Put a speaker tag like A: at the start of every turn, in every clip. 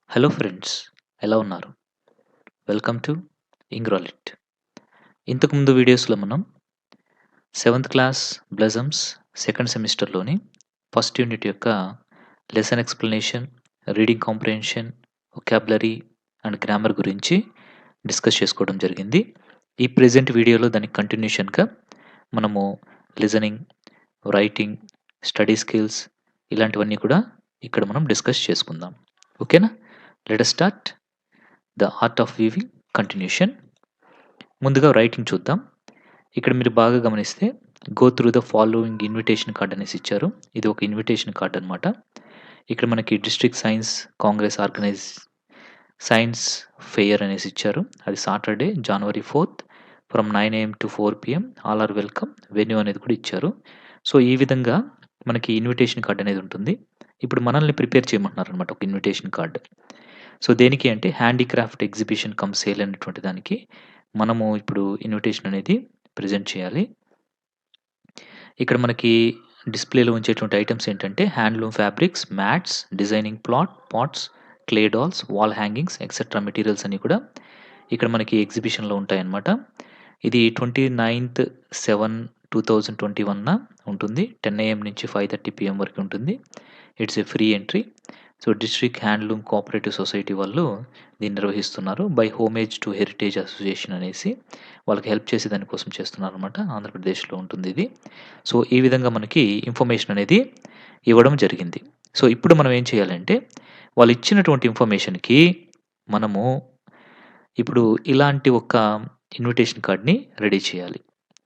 A: Hello friends, ఎలా ఉన్నారు? Welcome to ఇంగ్రాలిట్. ఇంతకుముందు వీడియోస్లో మనం సెవెంత్ క్లాస్ బ్లెజమ్స్ సెకండ్ సెమిస్టర్లోని ఫస్ట్ యూనిట్ యొక్క lesson explanation, reading comprehension, vocabulary and grammar గురించి డిస్కస్ చేసుకోవడం జరిగింది. ఈ ప్రెజెంట్ వీడియోలో దానికి కంటిన్యూషన్గా మనము లిజనింగ్, రైటింగ్, స్టడీ స్కిల్స్ ఇలాంటివన్నీ కూడా ఇక్కడ మనం డిస్కస్ చేసుకుందాం. ఓకేనా? Let us start the art of weaving continuation. ముందుగా రైటింగ్ చూద్దాం. ఇక్కడ మీరు బాగా గమనిస్తే go through the following invitation card అనేసి ఇచ్చారు. ఇది ఒక ఇన్విటేషన్ కార్డ్ అనమాట. ఇక్కడ మనకి district science congress science fair అనేసి ఇచ్చారు. అది Saturday January 4th from 9 AM to 4 PM. All are welcome. Venue అనేది కూడా ఇచ్చారు. సో ఈ విధంగా మనకి ఇన్విటేషన్ కార్డ్ అనేది ఉంటుంది. ఇప్పుడు మనల్ని ప్రిపేర్ చేయమంటున్నారు అనమాట ఒక ఇన్విటేషన్ కార్డ్. సో దేనికి అంటే హ్యాండీక్రాఫ్ట్ ఎగ్జిబిషన్ కమ్ సేల్ అనేటువంటి దానికి మనము ఇప్పుడు ఇన్విటేషన్ అనేది ప్రెజెంట్ చేయాలి. ఇక్కడ మనకి డిస్ప్లేలో ఉంచేటువంటి ఐటమ్స్ ఏంటంటే handloom fabrics, mats, designing pots, clay dolls, wall hangings etcetera materials అన్నీ కూడా ఇక్కడ మనకి ఎగ్జిబిషన్లో ఉంటాయన్నమాట. ఇది 29/7/2021 ఉంటుంది. 10 AM నుంచి 5:30 PM వరకు ఉంటుంది. It's a free entry. So district handloom cooperative society వాళ్ళు దీన్ని నిర్వహిస్తున్నారు. By homage to heritage association అనేసి వాళ్ళకి హెల్ప్ చేసి దానికోసం చేస్తున్నారు అనమాట. ఆంధ్రప్రదేశ్లో ఉంటుంది ఇది. సో ఈ విధంగా మనకి ఇన్ఫర్మేషన్ అనేది ఇవ్వడం జరిగింది. సో ఇప్పుడు మనం ఏం చేయాలంటే వాళ్ళు ఇచ్చినటువంటి ఇన్ఫర్మేషన్కి మనము ఇప్పుడు ఇలాంటి ఒక ఇన్విటేషన్ కార్డ్ని రెడీ చేయాలి.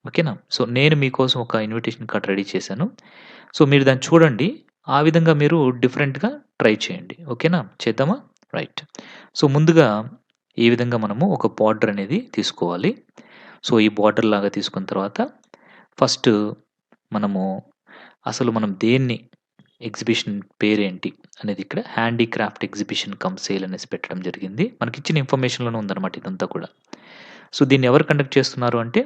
A: ఓకేనా? సో నేను మీకోసం ఒక ఇన్విటేషన్ కార్డ్ రెడీ చేశాను. సో మీరు దాన్ని చూడండి. ఆ విధంగా మీరు డిఫరెంట్‌గా ట్రై చేయండి. ఓకేనా? చేద్దామా? రైట్. సో ముందుగా ఈ విధంగా మనము ఒక బార్డర్ అనేది తీసుకోవాలి. సో ఈ బార్డర్ లాగా తీసుకున్న తర్వాత ఫస్ట్ మనము అసలు మనం దేన్ని ఎగ్జిబిషన్ పేరేంటి అనేది ఇక్కడ హ్యాండీక్రాఫ్ట్ ఎగ్జిబిషన్ కమ్ సేల్ అనేసి పెట్టడం జరిగింది. మనకిచ్చిన ఇన్ఫర్మేషన్‌లోనే ఉందన్నమాట ఇదంతా కూడా. సో దీన్ని ఎవరు కండక్ట్ చేస్తున్నారు అంటే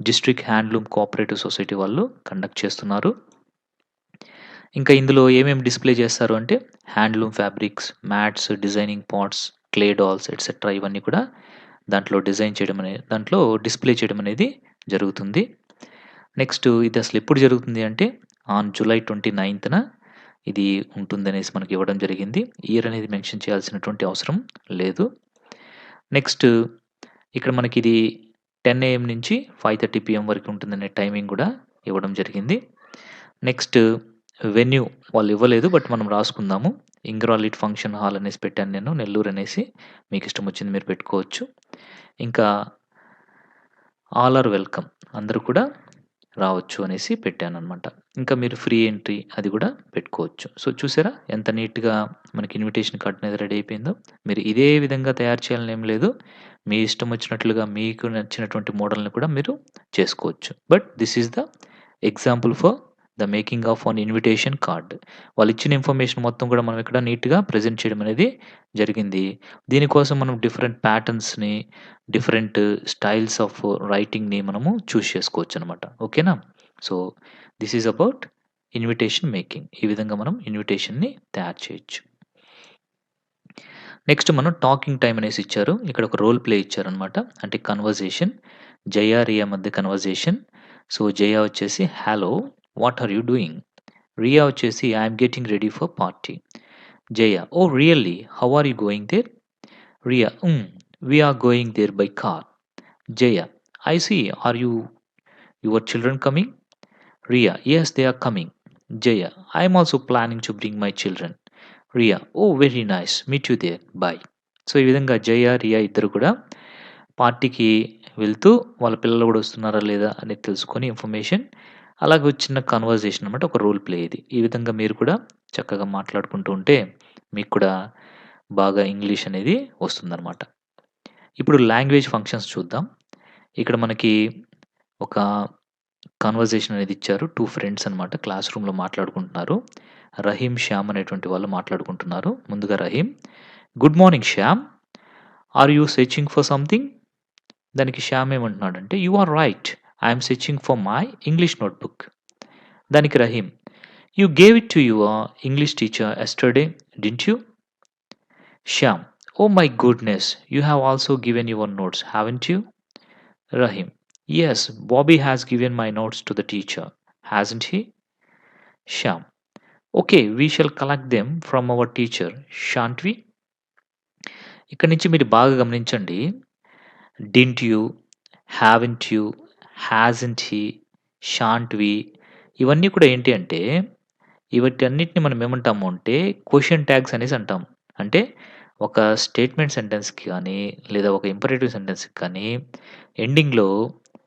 A: డిస్ట్రిక్ట్ హ్యాండ్లూమ్ కోఆపరేటివ్ సొసైటీ వాళ్ళు కండక్ట్ చేస్తున్నారు. ఇంకా ఇందులో ఏమేమి డిస్ప్లే చేస్తారు అంటే handloom fabrics, mats, designing pots, clay dolls etcetera ఇవన్నీ కూడా దాంట్లో డిస్ప్లే చేయడం అనేది జరుగుతుంది. నెక్స్ట్ ఇది అసలు ఎప్పుడు జరుగుతుంది అంటే ఆన్ July 29th ఇది ఉంటుందనేసి మనకి ఇవ్వడం జరిగింది. ఇయర్ అనేది మెన్షన్ చేయాల్సినటువంటి అవసరం లేదు. నెక్స్ట్ ఇక్కడ మనకి ఇది 10 AM నుంచి 5:30 PM వరకు ఉంటుందనే టైమింగ్ కూడా ఇవ్వడం జరిగింది. నెక్స్ట్ వెన్యూ వాళ్ళు ఇవ్వలేదు. బట్ మనం రాసుకుందాము. ఇంగ్రాలిట్ ఫంక్షన్ హాల్ అనేసి పెట్టాను నేను. నెల్లూరు అనేసి. మీకు ఇష్టం వచ్చింది మీరు పెట్టుకోవచ్చు. ఇంకా ఆల్ ఆర్ వెల్కమ్. అందరూ కూడా రావచ్చు అనేసి పెట్టాననమాట. ఇంకా మీరు ఫ్రీ ఎంట్రీ అది కూడా పెట్టుకోవచ్చు. సో చూసారా ఎంత నీట్‌గా మనకి ఇన్విటేషన్ కార్డ్ అనేది రెడీ అయిపోయిందో. మీరు ఇదే విధంగా తయారు చేయాలని ఏం లేదు. మీ ఇష్టం వచ్చినట్లుగా మీకు నచ్చినటువంటి మోడల్‌ని కూడా మీరు చేసుకోవచ్చు. But this is the example for the making of one invitation card. వాళ్ళు ఇచ్చిన ఇన్ఫర్మేషన్ మొత్తం కూడా మనం ఇక్కడ నీట్‌గా ప్రెజెంట్ చేయడం అనేది జరిగింది. దీనికోసం మనం డిఫరెంట్ ప్యాటర్న్స్‌ని, డిఫరెంట్ స్టైల్స్ ఆఫ్ రైటింగ్‌ని మనము చూజ్ చేసుకోవచ్చనమాట. ఓకేనా? So this is about invitation making. ఈ విధంగా మనం ఇన్విటేషన్‌ని తయారు చేయొచ్చు. నెక్స్ట్ మనం టాకింగ్ టైమ్ అనేసి ఇచ్చారు. ఇక్కడ ఒక రోల్ ప్లే ఇచ్చారనమాట. అంటే కన్వర్జేషన్. జయ, రియా మధ్య కన్వర్జేషన్. సో జయ వచ్చేసి hello what are you doing? Riya వచ్చేసి I'm getting ready for party. Jaya oh really how are you going there? Riya we are going there by car. Jaya I see, are your children coming? Ria yes, they are coming. Jaya I am also planning to bring my children. Ria oh very nice, meet you there, bye. So ఈ విధంగా జయ, రియా ఇద్దరు కూడా పార్టీకి వెళ్తూ వాళ్ళ పిల్లలు కూడా వస్తున్నారా లేదా అని తెలుసుకొని ఇన్ఫర్మేషన్ అలాగే చిన్న కన్వర్జేషన్ అనమాట. ఒక రోల్ ప్లే ఇది. ఈ విధంగా మీరు కూడా చక్కగా మాట్లాడుకుంటూ ఉంటే మీకు కూడా బాగా ఇంగ్లీష్ అనేది వస్తుందన్నమాట. ఇప్పుడు లాంగ్వేజ్ ఫంక్షన్స్ చూద్దాం. ఇక్కడ మనకి ఒక కన్వర్జేషన్ అనేది ఇచ్చారు. 2 ఫ్రెండ్స్ అనమాట. క్లాస్ రూమ్‌లో మాట్లాడుకుంటున్నారు. రహీం, శ్యామ్ అనేటువంటి వాళ్ళు మాట్లాడుకుంటున్నారు. ముందుగా Rahim good morning Shyam. Are you searching for something? దానికి శ్యామ్ ఏమంటున్నాడంటే you are right. I'm searching for my English notebook. దానికి Rahim you gave it to your English teacher yesterday didn't you? Shyam, oh my goodness, you have also given your notes, haven't you? Rahim, yes, Bobby has given my notes to the teacher, hasn't he? Shyam, okay, we shall collect them from our teacher, shan't we? ఇక్కడి నుంచి మీరు బాగా గమనించండి. Didn't you, haven't you, hasn't he, shan't we ఇవన్నీ కూడా ఏంటి అంటే, వీటన్నిటిని మనం ఏమంటాము అంటే క్వెషన్ ట్యాగ్స్ అనేసి అంటాం. అంటే ఒక స్టేట్మెంట్ సెంటెన్స్‌కి కానీ, లేదా ఒక ఇంపరేటివ్ సెంటెన్స్‌కి కానీ ఎండింగ్‌లో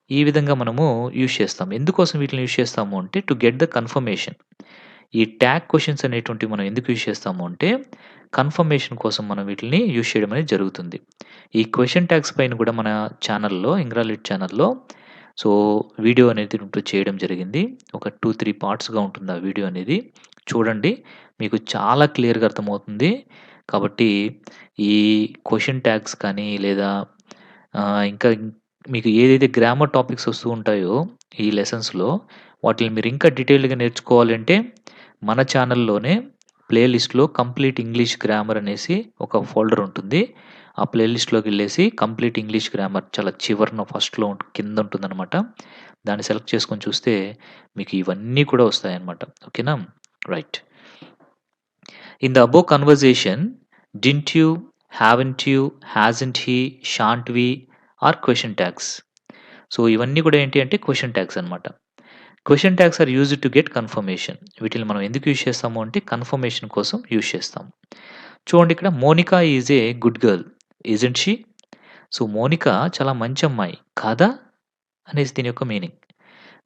A: ఈ విధంగా మనము యూజ్ చేస్తాం. ఎందుకోసం వీటిని యూజ్ చేస్తాము అంటే టు గెట్ ద కన్ఫర్మేషన్. ఈ ట్యాగ్ క్వెషన్స్ అనేటువంటివి మనం ఎందుకు యూజ్ చేస్తాము అంటే కన్ఫర్మేషన్ కోసం మనం వీటిని యూజ్ చేయడం అనేది జరుగుతుంది. ఈ క్వెషన్ ట్యాగ్స్ పైన కూడా మన ఛానల్‌లో ఇంగ్రాలిడ్ ఛానల్‌లో సో, వీడియో అనేది చేయడం జరిగింది. ఒక 2, 3 పార్ట్స్‌గా ఉంటుంది ఆ వీడియో అనేది. చూడండి. మీకు చాలా క్లియర్‌గా అర్థమవుతుంది. కాబట్టి ఈ క్వెషన్ ట్యాగ్స్ కానీ లేదా ఇంకా మీకు ఏదైతే గ్రామర్ టాపిక్స్ వస్తూ ఉంటాయో ఈ లెసన్స్‌లో వాటిని మీరు ఇంకా డీటెయిల్డ్‌గా నేర్చుకోవాలంటే మన ఛానల్‌లోనే ప్లే లిస్ట్‌లో కంప్లీట్ ఇంగ్లీష్ గ్రామర్ అనేసి ఒక ఫోల్డర్ ఉంటుంది. ఆ ప్లే లిస్ట్‌లోకెళ్ళేసి కంప్లీట్ ఇంగ్లీష్ గ్రామర్ చాలా చివరన ఫస్ట్‌లో కింద ఉంటుందనమాట. దాన్ని సెలెక్ట్ చేసుకొని చూస్తే మీకు ఇవన్నీ కూడా వస్తాయన్నమాట. ఓకేనా? Right. In the above conversation didn't you, haven't you, hasn't he, shan't we are question tags. So, ఇవన్నీ కూడా ఏంటి అంటే క్వెషన్ ట్యాగ్స్ అనమాట. Question tags are used to get confirmation. వీటిని మనం ఎందుకు యూజ్ చేస్తాము అంటే కన్ఫర్మేషన్ కోసం యూజ్ చేస్తాం. చూడండి ఇక్కడ Monica is a good girl. Isn't she? So, Monica చాలా మంచి అమ్మాయి కాదా? అనేసి దీని యొక్క మీనింగ్.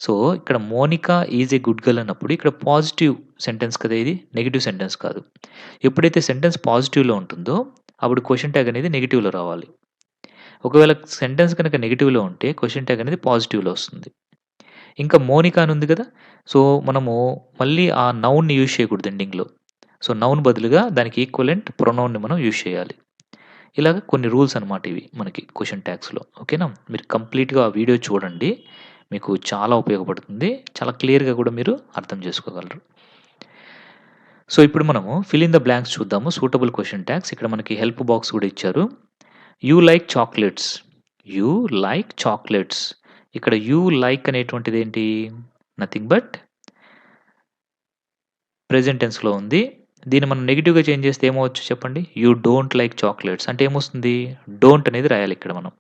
A: సో, ఇక్కడ Monica is a good girl అన్నప్పుడు ఇక్కడ పాజిటివ్ సెంటెన్స్ కదా ఇది. నెగెటివ్ సెంటెన్స్ కాదు. ఎప్పుడైతే సెంటెన్స్ పాజిటివ్‌లో ఉంటుందో అప్పుడు క్వెషన్ ట్యాగ్ అనేది నెగెటివ్‌లో రావాలి. ఒకవేళ సెంటెన్స్ గనక నెగెటివ్‌లో ఉంటే క్వెషన్ ట్యాగ్ అనేది పాజిటివ్‌లో వస్తుంది. ఇంకా మోనిక అని ఉంది కదా! సో, మనము మళ్ళీ ఆ నౌన్‌ని యూజ్ చేయకూడదు ఎండింగ్‌లో. సో, నౌన్ బదులుగా దానికి ఈక్వలెంట్ ప్రొనౌన్‌ని మనం యూజ్ చేయాలి. ఇలాగ కొన్ని రూల్స్ అనమాట ఇవి మనకి క్వెషన్ ట్యాగ్స్‌లో. ఓకేనా? మీరు కంప్లీట్‌గా ఆ వీడియో చూడండి. మీకు చాలా ఉపయోగపడుతుంది. చాలా క్లియర్‌గా కూడా మీరు అర్థం చేసుకోగలరు. సో, ఇప్పుడు మనము ఫిల్ ఇన్ ద బ్లాంక్స్ చూద్దాము. Suitable question tags. ఇక్కడ మనకి హెల్ప్ బాక్స్ కూడా ఇచ్చారు. You like chocolates. You like chocolates. ఇక్కడ యూ లైక్ అనేటువంటిది ఏంటి? నథింగ్ బట్ ప్రెజెంట్ టెన్స్‌లో ఉంది. దీన్ని మనం నెగెటివ్‌గా చేంజ్ చేస్తే ఏమవ్వచ్చు చెప్పండి? యూ డోంట్ లైక్ చాక్లెట్స్ అంటే ఏమొస్తుంది? డోంట్ అనేది రాయాలి ఇక్కడ మనం.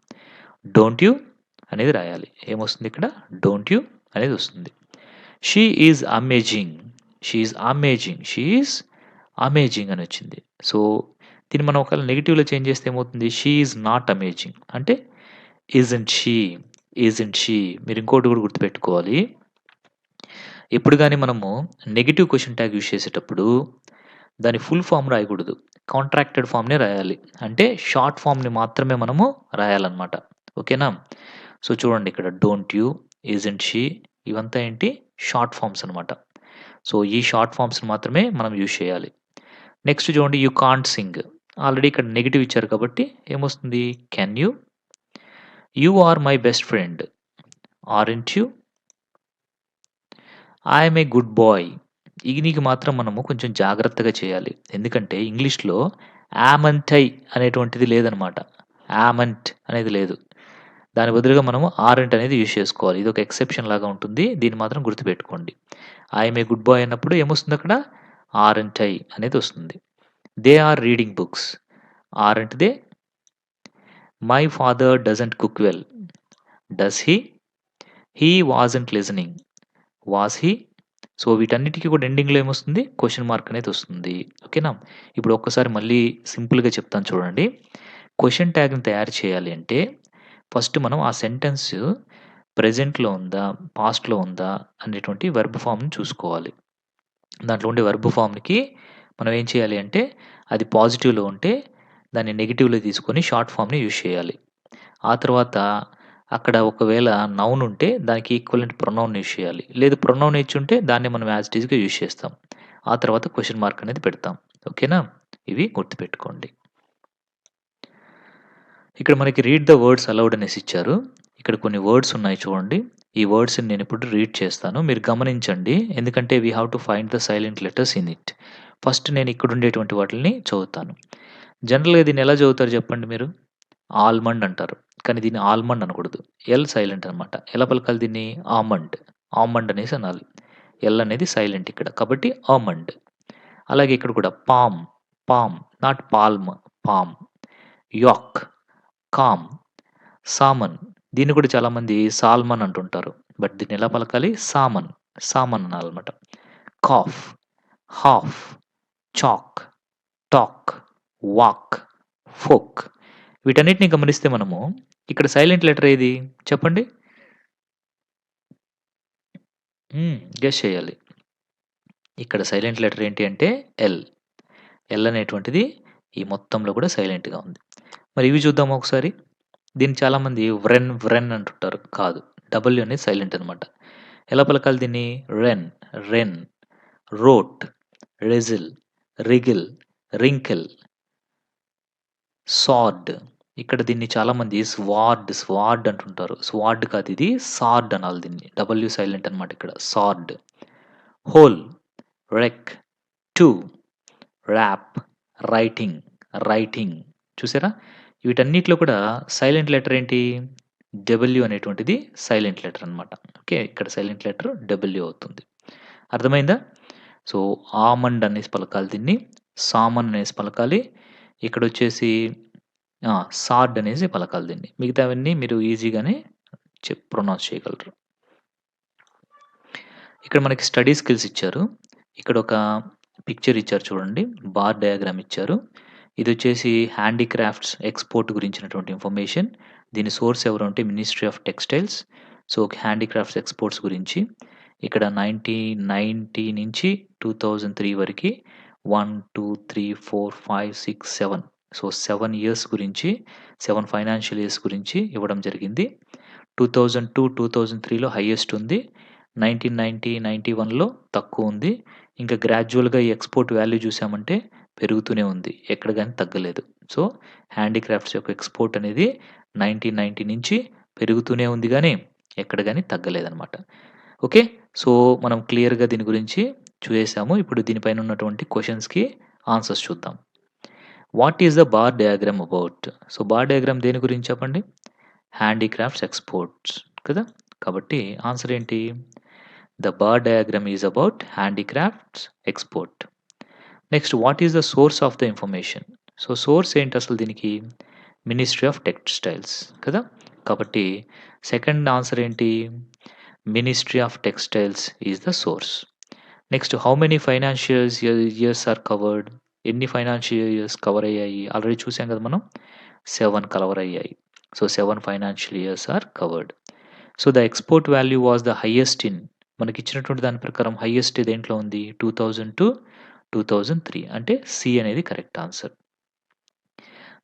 A: డోంట్ యూ అనేది రాయాలి. ఏమొస్తుంది ఇక్కడ? డోంట్ యూ అనేది వస్తుంది. She is amazing. She is amazing. She is amazing అని వచ్చింది. సో, దీన్ని మనం ఒకవేళ నెగెటివ్‌లో చేంజ్ చేస్తే ఏమవుతుంది? షీ ఈజ్ నాట్ అమేజింగ్ అంటే ఇజంట్ షీ, ఇజంట్ షీ. మీరు ఇంకోటి కూడా గుర్తుపెట్టుకోవాలి. ఎప్పుడు గాని మనము నెగెటివ్ క్వెషన్ ట్యాగ్ యూజ్ చేసేటప్పుడు దాని ఫుల్ ఫార్మ్ రాయకూడదు. కాంట్రాక్టెడ్ ఫార్మ్‌నే రాయాలి. అంటే షార్ట్ ఫార్మ్‌ని మాత్రమే మనము రాయాలన్నమాట. ఓకేనా? సో, చూడండి ఇక్కడ డోంట్ యూ, ఇజంట్ షీ ఇవంతా ఏంటి? షార్ట్ ఫార్మ్స్ అన్నమాట. సో, ఈ షార్ట్ ఫార్మ్స్‌ని మాత్రమే మనం యూజ్ చేయాలి. నెక్స్ట్ చూడండి యూ కాంట్ సింగ్. ఆల్రెడీ ఇక్కడ నెగెటివ్ ఇచ్చారు కాబట్టి ఏమొస్తుంది? Can you? You are my best friend. Aren't you? I am a good boy. దీనికి మాత్రం మనము కొంచెం జాగ్రత్తగా చేయాలి. ఎందుకంటే ఇంగ్లీష్‌లో యామంటై అనేటువంటిది లేదనమాట. యామంట్ అనేది లేదు. దాని బదులుగా మనము ఆరెంట్ అనేది యూజ్ చేసుకోవాలి. ఇదొక ఎక్సెప్షన్ లాగా ఉంటుంది. దీన్ని మాత్రం గుర్తుపెట్టుకోండి. I am a good boy అన్నప్పుడు ఏమొస్తుంది అక్కడ? ఆరెంటై అనేది వస్తుంది. They are reading books. Aren't they? My father doesn't cook well. Does he? He wasn't listening. Was he? So, వీటన్నిటికి కూడా ఎండింగ్‌లో ఏమొస్తుంది? క్వెషన్ మార్క్ అనేది వస్తుంది. ఓకేనా? ఇప్పుడు ఒక్కసారి మళ్ళీ సింపుల్‌గా చెప్తాను చూడండి. క్వెషన్ ట్యాగ్‌ని తయారు చేయాలి అంటే ఫస్ట్ మనం ఆ సెంటెన్స్ ప్రెజెంట్‌లో ఉందా? పాస్ట్‌లో ఉందా? అనేటువంటి వెర్బ్ ఫార్మ్‌ని చూసుకోవాలి. దాంట్లో ఉండే వెర్బ్ ఫార్మ్‌కి మనం ఏం చేయాలి అంటే అది పాజిటివ్‌లో ఉంటే దాన్ని నెగెటివ్‌లో తీసుకొని షార్ట్ ఫార్మ్‌ని యూజ్ చేయాలి. ఆ తర్వాత అక్కడ ఒకవేళ నౌన్ ఉంటే దానికి ఈక్వలెంట్ ప్రొనౌన్ యూజ్ చేయాలి. లేదు ప్రొనౌన్ ఇచ్చుంటే దాన్ని మనం యాజ్ ఇట్ ఈస్‌గా యూజ్ చేస్తాం. ఆ తర్వాత క్వెషన్ మార్క్ అనేది పెడతాం. ఓకేనా? ఇవి గుర్తుపెట్టుకోండి. ఇక్కడ మనకి రీడ్ ద వర్డ్స్ అలౌడ్ అనేసి ఇచ్చారు. ఇక్కడ కొన్ని వర్డ్స్ ఉన్నాయి చూడండి. ఈ వర్డ్స్‌ని నేను ఇప్పుడు రీడ్ చేస్తాను. మీరు గమనించండి. ఎందుకంటే we have to find the silent letters in it. First నేను ఇక్కడ ఉండేటువంటి వాటిల్ని చదువుతాను. జనరల్‌గా దీన్ని ఎలా చదువుతారు చెప్పండి మీరు? ఆల్మండ్ అంటారు. కానీ దీన్ని ఆల్మండ్ అనకూడదు. ఎల్ సైలెంట్ అనమాట. ఎలా పలకాలి దీన్ని? ఆమండ్. ఆమండ్ అనేసి అనాలి. ఎల్ అనేది సైలెంట్ ఇక్కడ. కాబట్టి ఆమండ్. అలాగే ఇక్కడ కూడా palm, palm not palm, palm. Yolk, calm, salmon. దీన్ని కూడా చాలామంది సాల్మన్ అంటుంటారు. బట్ దీన్ని ఎలా పలకాలి? సామన్. సామన్ అనాలన్నమాట. Calf, half, chalk, talk, walk, folk. వీటన్నిటిని గమనిస్తే మనము ఇక్కడ సైలెంట్ లెటర్ ఏది? చెప్పండి? గెస్ చేయాలి. ఇక్కడ సైలెంట్ లెటర్ ఏంటి అంటే ఎల్. ఎల్ అనేటువంటిది ఈ మొత్తంలో కూడా సైలెంట్‌గా ఉంది. మరి ఇవి చూద్దామా ఒకసారి? దీన్ని చాలామంది వ్రెన్, వ్రెన్ అంటుంటారు. కాదు. డబ్ల్యూ అనేది సైలెంట్ అనమాట. ఎలా పలకాలి దీన్ని? Wren, wren, wrote, wrestle, wriggle, wrinkle, sword. ఇక్కడ దీన్ని చాలామంది స్వార్డ్, స్వార్డ్ అంటుంటారు. స్వార్డ్ కాదు ఇది సార్డ్ అనాలి దీన్ని. డబ్ల్యూ సైలెంట్ అనమాట ఇక్కడ. సార్డ్. హోల్, రెక్, టు, ర్యాప్, రైటింగ్, రైటింగ్. చూసారా? వీటన్నిటిలో కూడా సైలెంట్ లెటర్ ఏంటి? డబ్ల్యూ అనేటువంటిది సైలెంట్ లెటర్ అనమాట. ఓకే. ఇక్కడ సైలెంట్ లెటర్ డబ్ల్యూ అవుతుంది. అర్థమైందా? సో, ఆమండ్ అనేసి పలకాలి దీన్ని. సామన్ అనేసి పలకాలి. ఇక్కడొచ్చేసి సార్డ్ అనేసి పలకాలి దీన్ని. మిగతావన్నీ మీరు ఈజీగానే ప్రొనౌన్స్ చేయగలరు. ఇక్కడ మనకి స్టడీ స్కిల్స్ ఇచ్చారు. ఇక్కడ ఒక పిక్చర్ ఇచ్చారు చూడండి. బార్ డయాగ్రామ్ ఇచ్చారు. ఇదొచ్చేసి హ్యాండీక్రాఫ్ట్స్ ఎక్స్‌పోర్ట్ గురించినటువంటి ఇన్ఫర్మేషన్. దీని సోర్స్ ఎవరు అంటే ministry of textiles. So, handicrafts exports గురించి. ఇక్కడ 1990 నుంచి 2003 వరకి 1, 2, 3, 4, 5, 6, 7 సో, 7 ఇయర్స్ గురించి 7 ఫైనాన్షియల్ ఇయర్స్ గురించి ఇవ్వడం జరిగింది. 2002, 2003లో హైయెస్ట్ ఉంది. 1990, 91లో తక్కువుంది. ఇంకా గ్రాడ్యువల్‌గా ఈ ఎక్స్‌పోర్ట్ వాల్యూ చూసామంటే పెరుగుతూనే ఉంది. ఎక్కడ గాని తగ్గలేదు. సో, హ్యాండీక్రాఫ్ట్స్ యొక్క ఎక్స్‌పోర్ట్ అనేది 1990 నుంచి పెరుగుతూనే ఉంది గానీ, ఎక్కడ గాని తగ్గలేదనమాట. ఓకే. సో, మనం క్లియర్‌గా దీని గురించి చూసేసాము. ఇప్పుడు దీనిపైన ఉన్నటువంటి క్వెషన్స్‌కి ఆన్సర్స్ చూద్దాం. What is the bar diagram about? So, bar diagram దేని గురించి చెప్పండి? హ్యాండీక్రాఫ్ట్స్ ఎక్స్‌పోర్ట్స్ కదా! కాబట్టి ఆన్సర్ ఏంటి? The bar diagram is about handicrafts export. Next what is the source of the information? So, source ఏంటి అసలు దీనికి? మినిస్ట్రీ ఆఫ్ టెక్స్‌టైల్స్ కదా! కాబట్టి సెకండ్ ఆన్సర్ ఏంటి? Ministry of textiles is the source. Next how many financial years are covered? ఎన్ని financial years cover అయ్యాయి? Already చూసాం కదా మనం. 7 కవర్ అయ్యాయి. So, 7 financial years are covered. So, the export value was the highest in మనకిచ్చినటువంటి దాని ప్రకారం highest దేంట్లో ఉంది? 2002-2003 అంటే సి అనేది correct answer.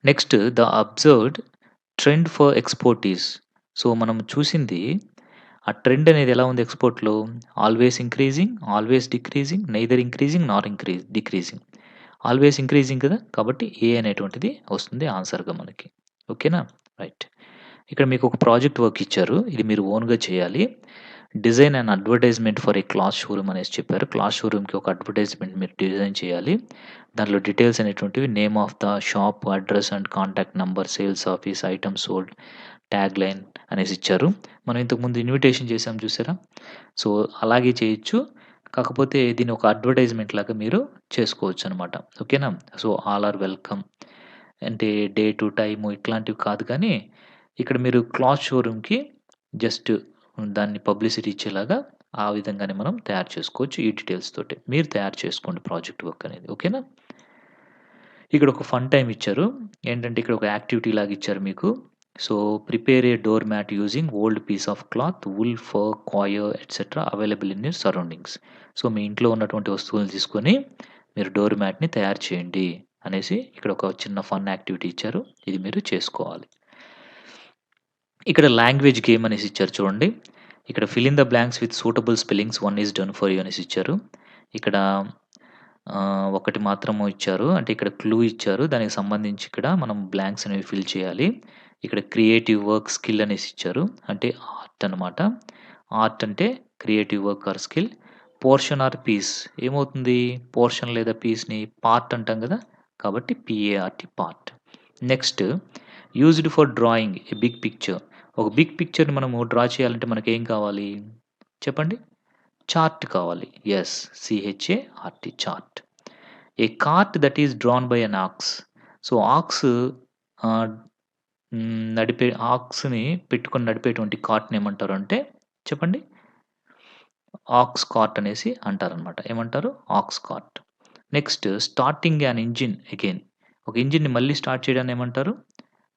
A: Next the observed trend for export is so, మనం చూసింది ఆ ట్రెండ్ అనేది ఎలా ఉంది ఎక్స్‌పోర్ట్‌లో? Always increasing, always decreasing, neither increasing nor decreasing. Always increasing కదా! కాబట్టి ఏ అనేటువంటిది వస్తుంది ఆన్సర్‌గా మనకి. ఓకేనా? రైట్. ఇక్కడ మీకు ఒక ప్రాజెక్ట్ వర్క్ ఇచ్చారు. ఇది మీరు ఓన్‌గా చేయాలి. Design and advertisement for a cloth showroom అనేసి చెప్పారు. క్లాత్ షోరూమ్‌కి ఒక అడ్వర్టైజ్‌మెంట్ మీరు డిజైన్ చేయాలి. దాంట్లో డీటెయిల్స్ అనేటువంటివి name of the shop, address and contact number, sales office, item sold, tag line అనేసి ఇచ్చారు. మనం ఇంతకుముందు ఇన్విటేషన్ చేసాం చూసారా? సో, అలాగే చేయొచ్చు. కాకపోతే దీన్ని ఒక అడ్వర్టైజ్‌మెంట్ లాగా మీరు చేసుకోవచ్చనమాట. ఓకేనా? సో, ఆల్ ఆర్ వెల్కమ్ అంటే డేటు, టైము ఇట్లాంటివి కాదు కానీ, ఇక్కడ మీరు క్లాత్ షోరూమ్‌కి జస్ట్ దాన్ని పబ్లిసిటీ ఇచ్చేలాగా ఆ విధంగానే మనం తయారు చేసుకోవచ్చు. ఈ డీటెయిల్స్ తోటి. మీరు తయారు చేసుకోండి ప్రాజెక్ట్ వర్క్ అనేది. ఓకేనా? ఇక్కడ ఒక ఫన్ టైమ్ ఇచ్చారు. ఏంటంటే ఇక్కడ ఒక యాక్టివిటీ లాగా ఇచ్చారు మీకు. So, prepare a door mat using old piece of cloth, wool, fur, coir etcetera available in your surroundings. So, మీ ఇంట్లో ఉన్నటువంటి వస్తువులను తీసుకొని మీరు డోర్ మ్యాట్‌ని తయారు చేయండి అనేసి ఇక్కడ ఒక చిన్న ఫన్ యాక్టివిటీ ఇచ్చారు. ఇది మీరు చేసుకోవాలి. ఇక్కడ లాంగ్వేజ్ గేమ్ అనేసి ఇచ్చారు చూడండి. ఇక్కడ fill in the blanks with suitable spellings one is done for you అనేసి ఇచ్చారు. ఇక్కడ ఒకటి మాత్రము ఇచ్చారు. అంటే ఇక్కడ క్లూ ఇచ్చారు. దానికి సంబంధించి ఇక్కడ మనం బ్లాంక్స్ అనేవి ఫిల్ చేయాలి. ఇక్కడ క్రియేటివ్ వర్క్ స్కిల్ అనేసి ఇచ్చారు. అంటే ఆర్ట్ అనమాట. ఆర్ట్ అంటే creative work or skill. Portion or piece ఏమవుతుంది? పోర్షన్ లేదా పీస్‌ని పార్ట్ అంటాం కదా! కాబట్టి PART part. Next used for drawing a big picture. ఒక బిగ్ పిక్చర్‌ని మనము డ్రా చేయాలంటే మనకేం కావాలి? చెప్పండి. చార్ట్ కావాలి. Yes. CHART chart. A cart that is drawn by an ox. So, ox ah, నడిపే ఆక్స్‌ని పెట్టుకొని నడిపేటువంటి కార్ట్‌ని ఏమంటారు అంటే చెప్పండి? ఆక్స్ కార్ట్ అనేసి అంటారనమాట. ఏమంటారు? Aux cart. Next starting an engine again. ఒక ఇంజిన్‌ని మళ్ళీ స్టార్ట్ చేయడాన్ని ఏమంటారు?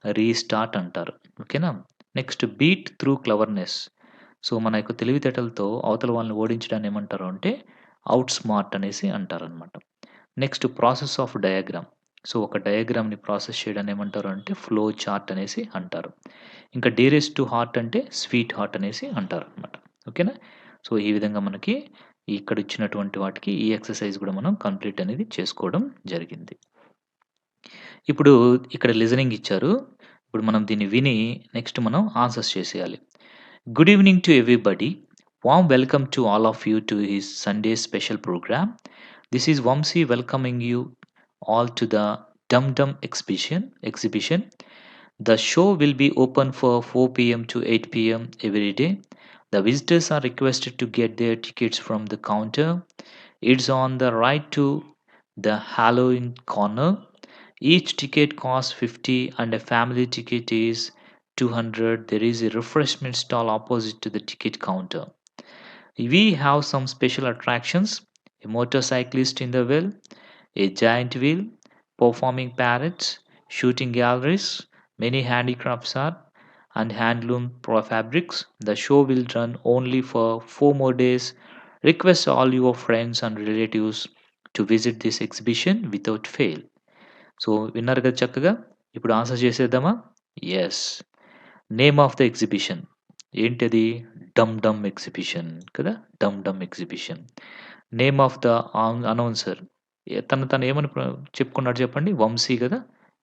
A: రీస్టార్ట్ అంటారు. ఓకేనా? Next beat through cleverness. So, మన యొక్క తెలివితేటలతో అవతల వాళ్ళని ఓడించడాన్ని ఏమంటారు అంటే ఔట్ స్మార్ట్ అనేసి అంటారనమాట. Next process of diagram. So, ఒక డయాగ్రామ్‌ని ప్రాసెస్ చేయడాన్ని ఏమంటారు అంటే ఫ్లో చార్ట్ అనేసి అంటారు. ఇంకా డీరెస్ట్ టు హార్ట్ అంటే స్వీట్ హార్ట్ అనేసి అంటారనమాట. ఓకేనా? సో, ఈ విధంగా మనకి ఇక్కడ ఇచ్చినటువంటి వాటికి ఈ ఎక్సర్సైజ్ కూడా మనం కంప్లీట్ అనేది చేసుకోవడం జరిగింది. ఇప్పుడు ఇక్కడ లిజనింగ్ ఇచ్చారు. ఇప్పుడు మనం దీన్ని విని నెక్స్ట్ మనం ఆన్సర్స్ చేసేయాలి. Good evening to everybody. Warm welcome to all of you to his Sunday special programme. This is Vamsi welcoming you all to the Dum Dum exhibition. The show will be open for 4 p.m. to 8 p.m. every day. The visitors are requested to get their tickets from the counter. It's on the right to the Halloween corner. Each ticket costs 50 and a family ticket is 200. There is a refreshment stall opposite to the ticket counter. We have some special attractions: a motorcyclist in the wheel, a giant wheel, performing parrots, shooting galleries, many handicrafts art, and handloom fabrics. The show will run only for 4 more days. Request all your friends and relatives to visit this exhibition without fail. So, విన్నారు కదా చక్కగా. ఇప్పుడు answer చేసేద్దామా? Yes. Name of the exhibition ఏంటది? Dum dum exhibition కదా! Dum dum exhibition. Name of the announcer తను ఏమని చెప్పుకున్నాడు చెప్పండి? వంశీ కదా!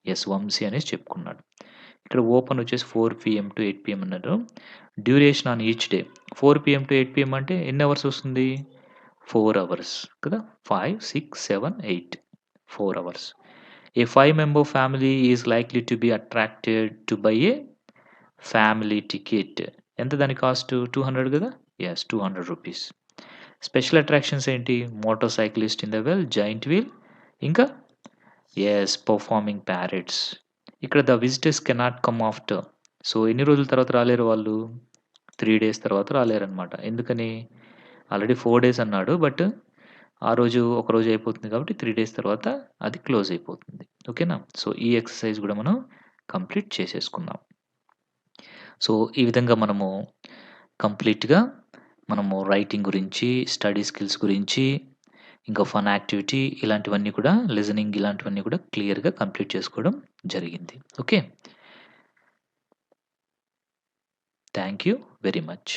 A: యెస్. వంశీ అనేసి చెప్పుకున్నాడు. ఇక్కడ ఓపెన్ వచ్చేసి 4 పీఎం టు 8 పీఎం అన్నారు. Duration on each day 4 PM to 8 PM అంటే ఎన్ని అవర్స్ వస్తుంది? 4 అవర్స్ కదా! 5, 6, 7, 8 4 hours. A 5 member family is likely to be attracted to buy a family ticket. ఎంత దాని కాస్ట్? 200 కదా! యెస్. 200 రూపీస్. స్పెషల్ అట్రాక్షన్స్ ఏంటి? Motorcyclist in the well, giant wheel, ఇంకా yes performing parrots. ఇక్కడ the visitors cannot come after. So, ఎన్ని రోజుల తర్వాత రాలేరు వాళ్ళు? 3 డేస్ తర్వాత రాలేరనమాట. ఎందుకని? ఆల్రెడీ 4 డేస్ అన్నాడు. బట్ ఆ రోజు ఒక రోజు అయిపోతుంది కాబట్టి 3 డేస్ తర్వాత అది క్లోజ్ అయిపోతుంది. ఓకేనా? సో, ఈ ఎక్సర్సైజ్ కూడా మనం కంప్లీట్ చేసేసుకుందాం. సో, ఈ విధంగా మనము కంప్లీట్‌గా మనము రైటింగ్ గురించి, స్టడీ స్కిల్స్ గురించి, ఇంకా ఫన్ యాక్టివిటీ ఇలాంటివన్నీ కూడా లిజనింగ్ ఇలాంటివన్నీ కూడా క్లియర్‌గా కంప్లీట్ చేసుకోవడం జరిగింది. Okay. Thank you very much.